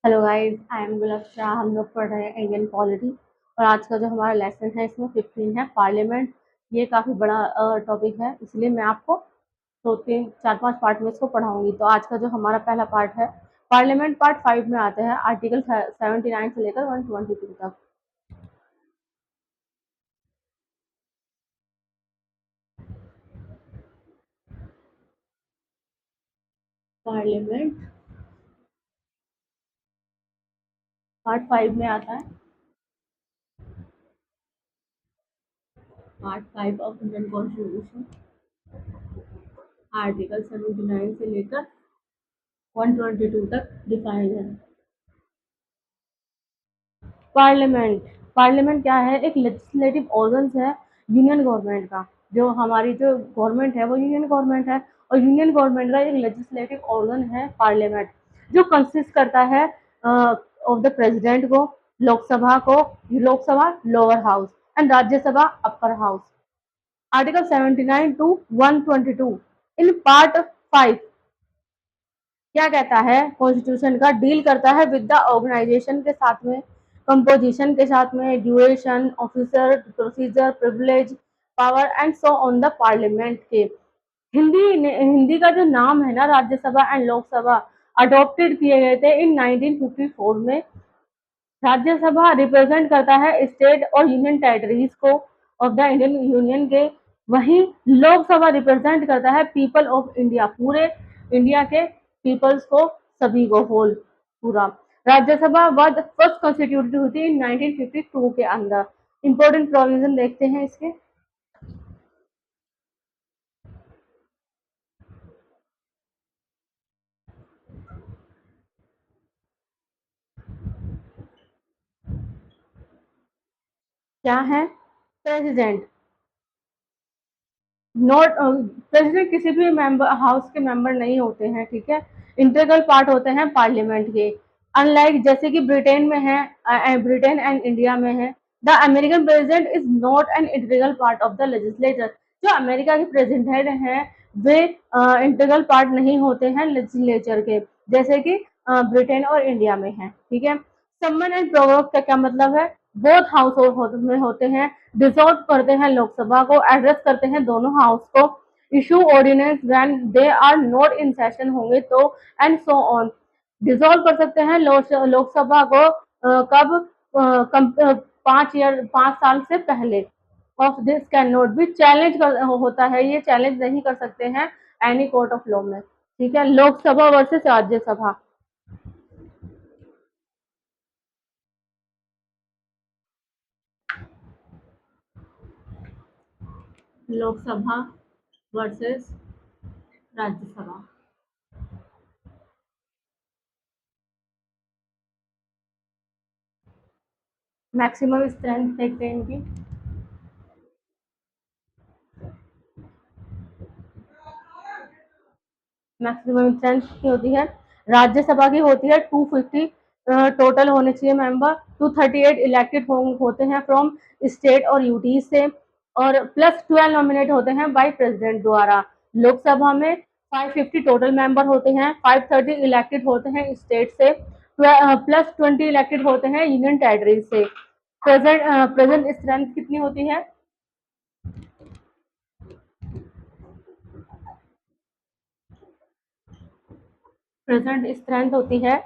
Hello guys, I am गुलाब शाह। हम लोग पढ़ रहे हैं इंडियन पॉलिटी और आज का जो हमारा लेसन है इसमें 15 है पार्लियामेंट। ये काफ़ी बड़ा टॉपिक है, इसलिए मैं आपको दो तीन चार पांच पार्ट में इसको पढ़ाऊंगी। तो आज का जो हमारा पहला पार्ट है पार्लियामेंट, पार्ट 5 में आते हैं आर्टिकल 79 से लेकर 122 तक। पार्लियामेंट पार्ट 5 में आता है part 5 of Indian constitution, article 79 से लेकर 122 तक डिफाइन है। पार्लियामेंट पार्लियामेंट क्या है? एक लेजिस्लेटिव ऑर्गन्स है यूनियन गवर्नमेंट का। जो हमारी जो गवर्नमेंट है वो यूनियन गवर्नमेंट है और यूनियन गवर्नमेंट का एक लेजिस्लेटिव ऑर्गन है पार्लियामेंट, जो कंसिस्ट करता है ऑफ द प्रेसिडेंट को, Lok Sabha lower house and Rajya Sabha upper house. Article 79 to 122 in part 5 क्या कहता है? कॉन्स्टिट्यूशन का डील करता है विद द ऑर्गेनाइजेशन के साथ में, कंपोजिशन के साथ में, duration, officer, procedure, privilege, power and so on the parliament के। हिंदी का जो नाम है ना, राज्यसभा एंड लोकसभा, अडॉप्टेड किए गए थे इन 1954 में। राज्यसभा रिप्रेजेंट करता है स्टेट और यूनियन टेरिटरीज को ऑफ द इंडियन यूनियन के। वहीं लोकसभा रिप्रेजेंट करता है पीपल ऑफ इंडिया, पूरे इंडिया के पीपल्स को, सभी को, होल पूरा। राज्यसभा वॉज फर्स्ट कॉन्स्टिट्यूटेड हुई थी 1952 के अंदर। इंपॉर्टेंट प्रोविजन देखते हैं इसके। क्या है? प्रेसिडेंट नॉट प्रेसिडेंट किसी भी मेंबर हाउस के मेंबर नहीं होते हैं, ठीक है। इंटीग्रल पार्ट होते हैं पार्लियामेंट के। अनलाइक जैसे कि ब्रिटेन में है, ब्रिटेन एंड इंडिया में है, the American president is not an integral part of the legislature. जो अमेरिका के प्रेसिडेंट हैं वे इंटीग्रल पार्ट नहीं होते हैं लेजिस्लेचर के, जैसे कि ब्रिटेन और इंडिया में है, ठीक है। समन एंड प्रोवोक का क्या मतलब है? बोथ हाउस में होते हैं, डिसॉल्व करते हैं लोकसभा को, एड्रेस करते हैं दोनों हाउस को, issue ordinance when they are not in session होंगे तो, एंड सो ऑन। डिसॉल्व कर सकते हैं लोकसभा को कब? 5 साल से पहले। Of this can not be challenge होता है, ये चैलेंज नहीं कर सकते हैं एनी कोर्ट ऑफ लॉ में, ठीक है। Lok Sabha versus Rajya Sabha. Lok Sabha versus Rajya Sabha. Maximum strength देखते हैं इनकी। मैक्सिमम स्ट्रेंथ की होती है, राज्यसभा की होती है 250 टोटल होने चाहिए मेंबर। 238 इलेक्टेड होते हैं फ्रॉम स्टेट और यूटी से, और प्लस 12 नॉमिनेट होते हैं बाय प्रेसिडेंट द्वारा। लोकसभा में 550 टोटल मेंबर होते हैं, 530 इलेक्टेड होते हैं स्टेट से, प्लस 20 इलेक्टेड होते हैं यूनियन टेरिटरी से। प्रेजेंट स्ट्रेंथ कितनी होती है? प्रेजेंट स्ट्रेंथ होती है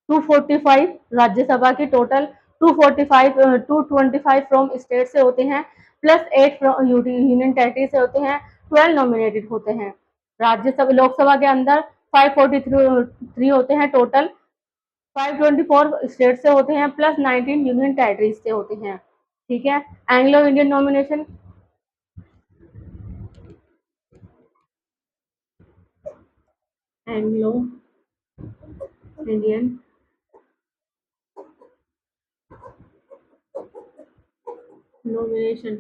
245 राज्यसभा की टोटल, 245 225 फ्रॉम स्टेट से होते हैं, प्लस 8 फ्रॉम यूनियन टेरिटरी से होते हैं, 12 नॉमिनेटेड होते हैं। राज्यसभा लोकसभा के अंदर 543 होते हैं टोटल, 524 स्टेट से होते हैं, प्लस 19 यूनियन टेरिटरीज से होते हैं, ठीक है। Anglo Indian nomination. Anglo Indian nomination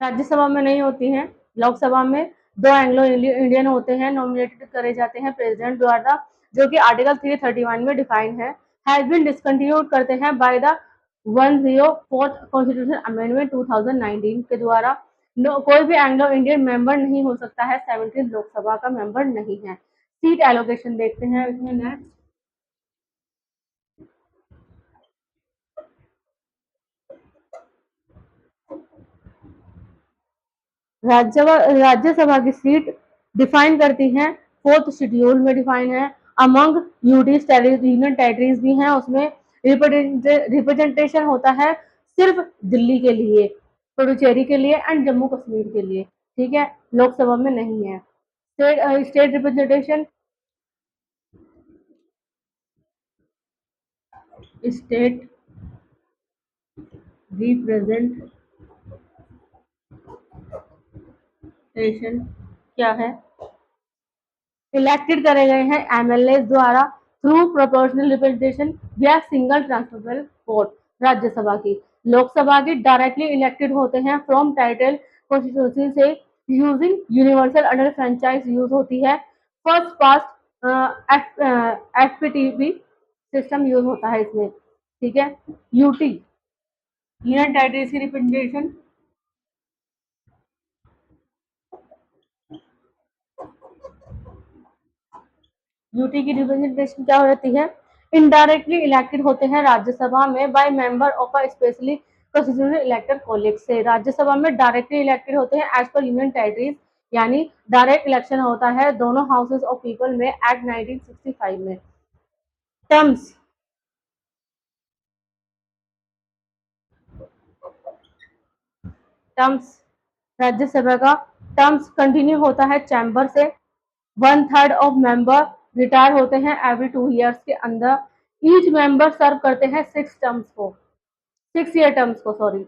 Rajya Sabha में नहीं होती हैं। लोकसभा में दो एंग्लो इंडियन होते हैं, नॉमिनेटेड करे जाते हैं प्रेसिडेंट द्वारा, जो कि आर्टिकल 331 में डिफाइन है। हैज बीन डिसकंटिन्यूड करते हैं by the 104th constitution amendment 2019 के द्वारा। नो, कोई भी एंग्लो इंडियन मेंबर नहीं हो सकता है, 17 लोकसभा का मेंबर नहीं है। सीट एलोकेशन देखते हैं इसमें नेक्स्ट। राज्यसभा की सीट डिफाइन करती हैं, फोर्थ शेड्यूल में डिफाइन है। अमंग यूटीज यूनियन टेरिटरीज भी हैं उसमें। रिप्रेजेंटेशन होता है सिर्फ दिल्ली के लिए, पुडुचेरी के लिए एंड जम्मू कश्मीर के लिए, ठीक है, लोकसभा में नहीं है। स्टेट रिप्रेजेंटेशन, स्टेट रिप्रेजेंटेशन क्या है? इलेक्टेड करे गए हैं एमएलए द्वारा थ्रू प्रोपोर्शनल रिप्रेजेंटेशन या सिंगल ट्रांसफरेबल वोट। राज्यसभा की, लोकसभा की डायरेक्टली इलेक्टेड होते हैं फ्रॉम टाइटल कॉन्स्टिट्यूंसी से, using universal under franchise use होती है। First past FPTP system use होता है इसमें, ठीक है। यूटी, यूनियन टेरिटरीज की रिप्रेजेंटेशन, यूटी की रिप्रेजेंटेशन क्या होती है? इनडायरेक्टली इलेक्टेड होते हैं राज्यसभा में by member of a specially constitutional elected college से। राज्यसभा में डायरेक्टली इलेक्टेड होते हैं एज पर यूनियन टेरिटरीज, यानी डायरेक्ट इलेक्शन होता है दोनों हाउसेज ऑफ पीपल में एक्ट 1965 में। टर्म्स, टर्म्स राज्यसभा का टर्म्स कंटिन्यू होता है चैम्बर से। 1/3 ऑफ मेंबर रिटायर होते हैं एवरी 2 ईयर्स के अंदर। ईच मेंबर सर्व करते हैं 6 ईयर टर्म्स को, सॉरी।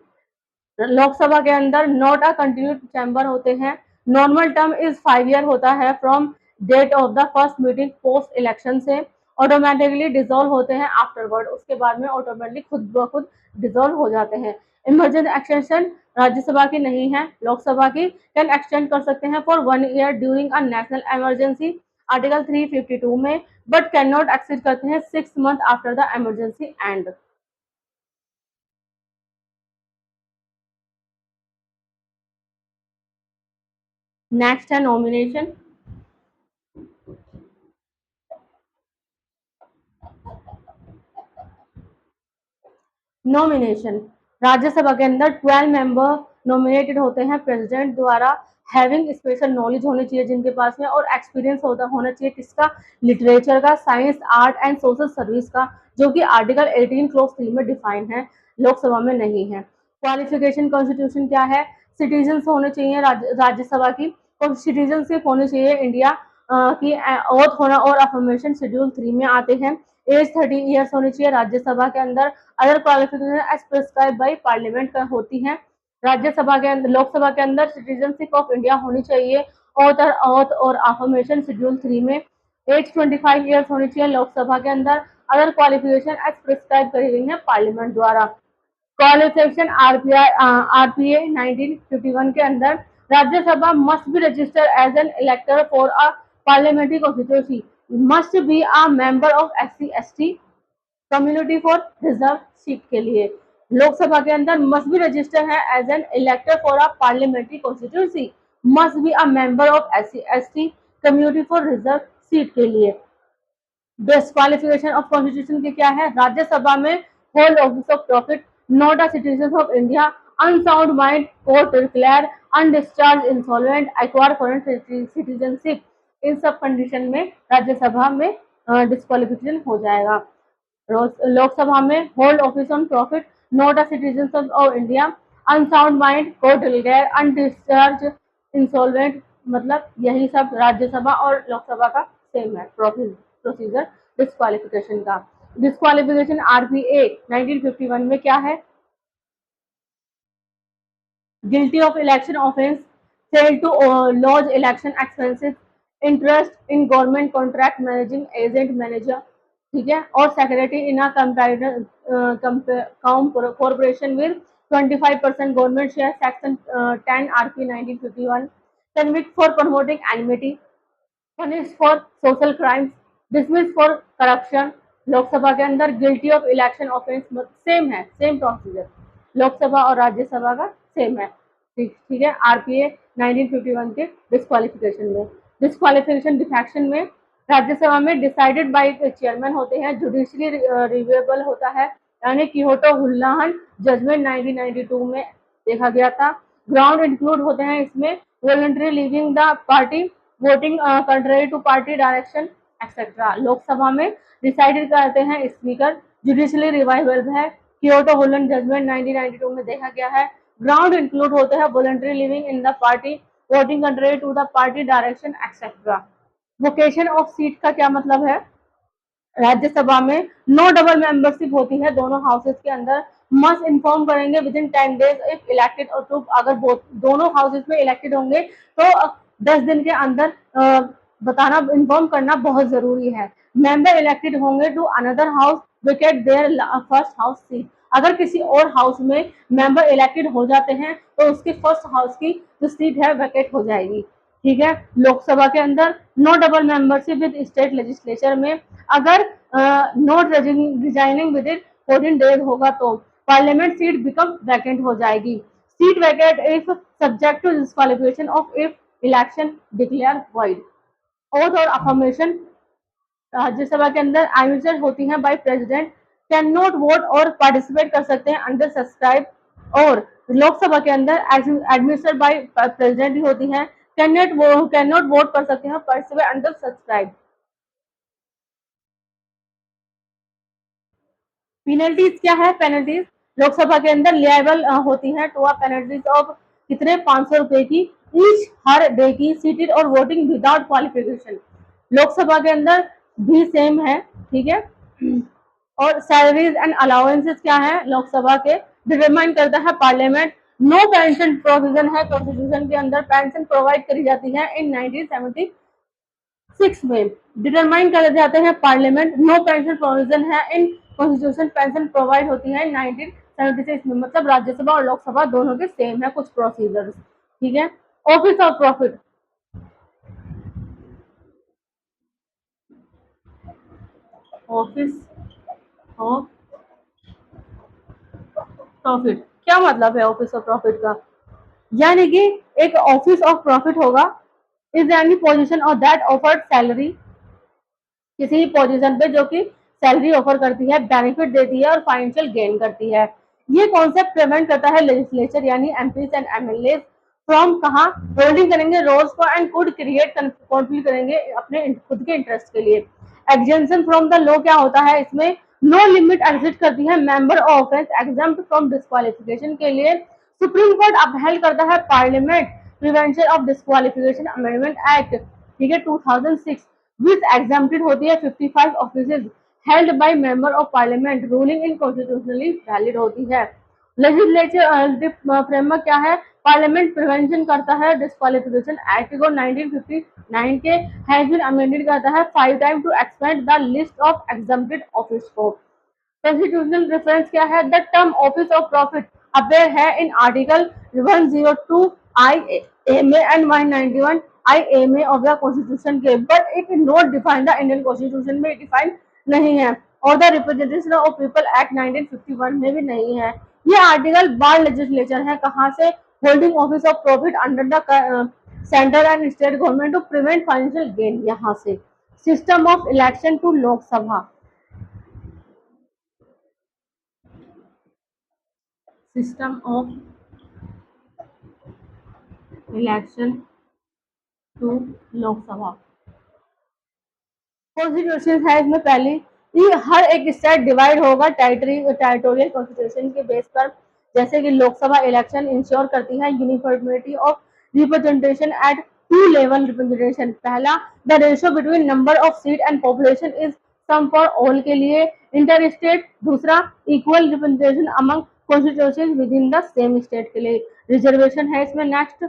लोकसभा के अंदर नॉट अ कंटिन्यूड चैम्बर होते हैं। नॉर्मल टर्म इज 5 ईयर होता है from date of the first meeting post election से। ऑटोमेटिकली डिजोल्व होते हैं आफ्टरवर्ड, उसके बाद में ऑटोमेटिकली खुद ब खुद डिजोल्व हो जाते हैं। इमरजेंसी एक्सटेंशन राज्यसभा की नहीं है, लोकसभा की कैन एक्सटेंड कर सकते हैं for 1 year during a national emergency, article 352 में, बट कैन नॉट एक्सीड करते हैं 6 month after the emergency and. Next है नॉमिनेशन। नॉमिनेशन, राज्यसभा के अंदर 12 मेंबर नॉमिनेटेड होते हैं प्रेसिडेंट द्वारा। हैविंग स्पेशल नॉलेज होनी चाहिए जिनके पास में, और एक्सपीरियंस होना चाहिए किसका? लिटरेचर का, science, art and social service का, जो कि आर्टिकल 18 क्लॉज 3 में डिफाइन है, लोकसभा में नहीं है। क्वालिफिकेशन कॉन्स्टिट्यूशन क्या है? सिटीजन होने चाहिए राज्यसभा की, और सिटीजनशिप होनी चाहिए इंडिया की ओथ होना और अफर्मेशन शेड्यूल 3 में आते हैं। एज 30 ईयर्स होनी चाहिए राज्यसभा के अंदर। Other qualification as prescribe by parliament का होती हैं। राज्यसभा के अंदर, लोकसभा के अंदर सिटीजनशिप ऑफ इंडिया होनी चाहिए, ऑथ और अफर्मेशन शेड्यूल 3 में। एज 25 ईयर्स होनी चाहिए लोकसभा के अंदर। अदर क्वालिफिकेशन एज प्रिस्क्राइब करी गई है पार्लियामेंट द्वारा। क्वालिफिकेशन आरपीए 1951 के अंदर, Rajya Sabha must be registered as an elector for a parliamentary constituency, must be a member of SC/ST community for reserve seat के लिए। लोकसभा के अंदर मस्ट बी रजिस्टर है as an elector for a parliamentary constituency, must be a member of SC/ST community for reserve seat के लिए। Disqualification of constitution के क्या है? राज्यसभा में hold office of profit, not a citizen of India, unsound mind, court declare, undischarge, insolvent, acquire foreign citizenship, इन सब condition में राज्यसभा में डिस्क्वालिफिकेशन हो जाएगा। लोकसभा में hold office on profit, not a citizen of India, unsound mind, court declare, undischarge, insolvent, मतलब यही सब राज्यसभा और लोकसभा का सेम है प्रोसीजर डिस्क्वालिफिकेशन का। डिस्क्वालिफिकेशन आरपीए 1951 में क्या है? Guilty of election offence, fail to lodge election expenses, interest in government contract managing agent manager, ठीक है, और secretary in a corporation with 25% government share, section 10 RP 1951। Convict for promoting enmity, punished for social crimes, dismissed for corruption। Lok Sabha के अंदर guilty of election offence same है, same procedure, Lok Sabha और राज्यसभा का same है, ठीक है, आरपीए 1951 के डिस्क्वालिफिकेशन डिफेक्शन में राज्यसभा में डिसाइडेड बाय चेयरमैन होते हैं, जुडिशरी रिव्यूएबल होता है, यानी कियोटो हुल्लाहन जजमेंट 1992 में देखा गया था। ग्राउंड इंक्लूड होते हैं इसमें voluntary leaving the party, voting contrary to party direction etcetera. Lok Sabha में डिसाइडेड करते हैं स्पीकर, जुडिशली रिवाइवल है, कियोटो हुल्लाहन जजमेंट 1992 में देखा गया है। ग्राउंड इंक्लूड होते हैं voluntary living in the party, voting contrary to the party direction etcetera. Vacation of seat का क्या मतलब है? राज्यसभा में नो डबल मेंबरशिप होती है दोनों हाउसेस के अंदर। मस्ट इन्फॉर्म करेंगे with in 10 days if elected और टू, अगर दोनों हाउसेस में इलेक्टेड होंगे तो 10 दिन के अंदर बताना, इन्फॉर्म करना बहुत जरूरी है। मेंबर इलेक्टेड होंगे to another house vacate their first house seat, अगर किसी और हाउस में मेंबर इलेक्टेड हो जाते हैं तो उसकी फर्स्ट हाउस की जो सीट है वैकेट हो जाएगी। ठीक है, लोकसभा के अंदर no double membership with state legislature में, अगर not resigning within 14 days होगा तो पार्लियामेंट सीट बिकम वैकेंट हो जाएगी। Seat vacant if subject to disqualification of if election declare void. Oath और अफर्मेशन राज्यसभा के अंदर एडमिशन होती हैं by president, can not vote और पार्टिसिपेट कर सकते हैं अंडर सब्सक्राइब, और लोकसभा के अंदर एडमिशन बाय प्रेसिडेंट ही होती है, कैन नॉट वोट कर सकते हैं पार्टिसिपेट अंडर सब्सक्राइब। पेनल्टीज क्या है? पेनल्टीज लोकसभा के अंदर लिएबल होती हैं टू पेनल्टीज ऑफ कितने, 500 रुपए की ईच हर डे की, सीटेड और वोटिंग विदाउट क्वालिफिकेशन। लोकसभा के अंदर भी सेम है, ठीक है। और सैलरीज एंड अलाउंसेस क्या है लोकसभा के, डिटरमाइन करता है पार्लियामेंट। नो पेंशन प्रोविजन है कॉन्स्टिट्यूशन के अंदर, पेंशन प्रोवाइड करी जाती है इन 1976 में, डिटरमाइन कर जाते हैं पार्लियामेंट। नो पेंशन प्रोविजन है इन कॉन्स्टिट्यूशन, पेंशन प्रोवाइड होती है 1976 में, मतलब राज्यसभा और लोकसभा दोनों के सेम है कुछ प्रोसीजर्स। ठीक है। Office of profit, office of profit क्या मतलब है ऑफिस ऑफ प्रॉफिट का? यानी कि एक ऑफिस ऑफ प्रॉफिट होगा, इज एनी पोजीशन और दैट ऑफर्ड सैलरी, किसी पोजीशन पे जो कि सैलरी ऑफर करती है, बेनिफिट देती है और फाइनेंशियल गेन करती है। ये कॉन्सेप्ट प्रिवेंट करता है लेजिस्लेचर यानी एमपीज एंड एमएलए फ्रॉम कहा होल्डिंग करेंगे रोल्स को एंड कुड क्रिएट कॉन्फ्लिक्ट करेंगे अपने खुद के इंटरेस्ट के लिए। एग्जेंशन फ्रॉम द लॉ क्या होता है इसमें, नो लिमिट एग्जिट करती है member offence exempt from disqualification के लिए। सुप्रीम कोर्ट अपहेल्ड करता है parliament prevention of disqualification amendment act, ठीक है, 2006, विच एग्जाम्प्टेड होती है 55 offices held by member of parliament, ruling in constitutionally valid होती है। लेजिस्लेचर फ्रेमवर्क क्या है, पार्लियामेंट प्रिवेंशन करता है डिस्क्वालिफिकेशन एक्ट को 1959 के हैज बीन अमेंडेड करता है 5 time to expand the list of exempted office को। कॉन्स्टिट्यूशनल रेफरेंस क्या है, the term office of profit appear है in article 102 I M and 191 I M A of the constitution के, but it not define the Indian constitution में define नहीं है, और the representation of people act 1951 में भी नहीं है। ये आर्टिकल बार लेजिस्लेचर है कहाँ से, holding office of profit under the central and state government to prevent financial gain, यहाँ से। System of election to Lok Sabha, system of election to Lok Sabha, constitution है इसमें पहली, ये हर एक स्टेट डिवाइड होगा टेरिटोरियल कॉन्स्टिट्यूशन के बेस पर, जैसे कि लोकसभा इलेक्शन इंश्योर करती है uniformity of representation at two level representation. पहला, the ratio between number of seat and population is some for all के लिए, इंटर स्टेट। दूसरा, equal representation among constitution within the same state के लिए। Reservation है इसमें नेक्स्ट,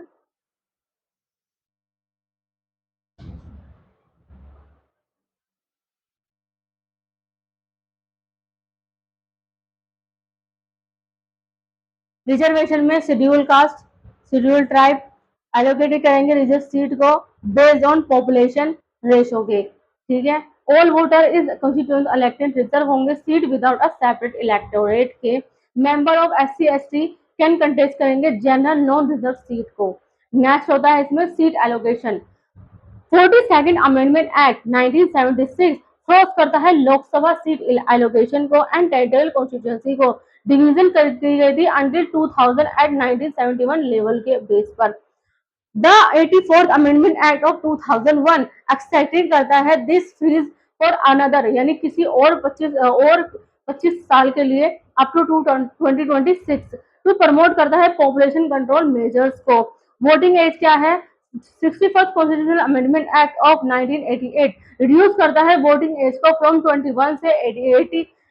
reservation में schedule caste, schedule tribe allocate करेंगे रिजर्व सीट को बेस्ड ऑन पॉपुलेशन रेशो के, ठीक है। All voter is constituent elected, reserve होंगे seat without a separate electorate के। Member of SC ST can contest करेंगे जनरल नॉन रिजर्व सीट को। Next होता है इसमें seat allocation. 42nd amendment act 1976 force करता है लोकसभा सीट एलोकेशन को एंड टेरिटोरियल कॉन्स्टिट्यूंसी को डिवीजन कर दी गई थी अंटिल 2000 एट 1971 लेवल के बेस पर। The 84th amendment act of 2001 extend करता है दिस फीस फॉर अनदर, यानी किसी और 25 साल के लिए अप टू 2026 टू प्रमोट करता है पॉपुलेशन कंट्रोल मेजर्स को। वोटिंग एज क्या है? 61st constitutional amendment act of 1988 reduce करता है वोटिंग एज को फ्रॉम 21 से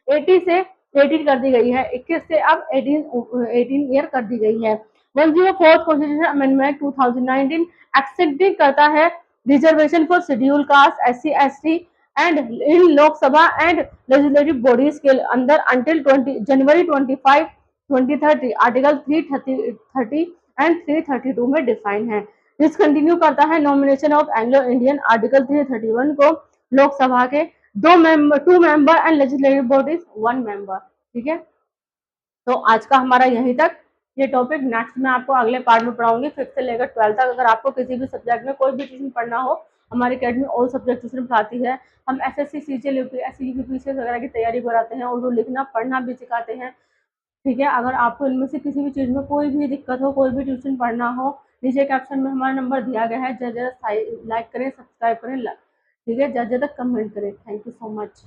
80 से 18 कर दी गई है, 21 से अब 18 ईयर कर दी गई है। 104th कॉन्स्टिट्यूशनल अमेंडमेंट 2019 एक्सेप्टिंग करता है reservation for schedule caste, SC ST and in Lok Sabha and legislative bodies के अंदर अंटिल जनवरी 25 2030 आर्टिकल 330 एंड 332 में डिफाइन है। डिसकंटिन्यू करता है nomination of Anglo Indian article 331 को लोकसभा के 2 member and legislative bodies 1 member. ठीक है, तो आज का हमारा यहीं तक ये टॉपिक। नेक्स्ट मैं आपको अगले पार्ट में पढ़ाऊंगी 5th से लेकर 12th तक। अगर आपको किसी भी सब्जेक्ट में कोई भी ट्यूशन पढ़ना हो, हमारी अकेडमी ऑल सब्जेक्ट ट्यूशन पढ़ाती है। हम SSC CGL UPSC UPSC वगैरह की तैयारी कराते हैं, उर्दू लिखना पढ़ना भी सिखाते हैं। ठीक है, अगर आपको इनमें से किसी भी चीज़ में कोई भी दिक्कत हो, कोई भी ट्यूशन पढ़ना हो, नीचे कैप्शन में हमारा नंबर दिया गया है। ज़्यादा ज़्यादा लाइक करें, सब्सक्राइब करें, ठीक है, ज़्यादा ज़्यादा कमेंट करें। Thank you so much.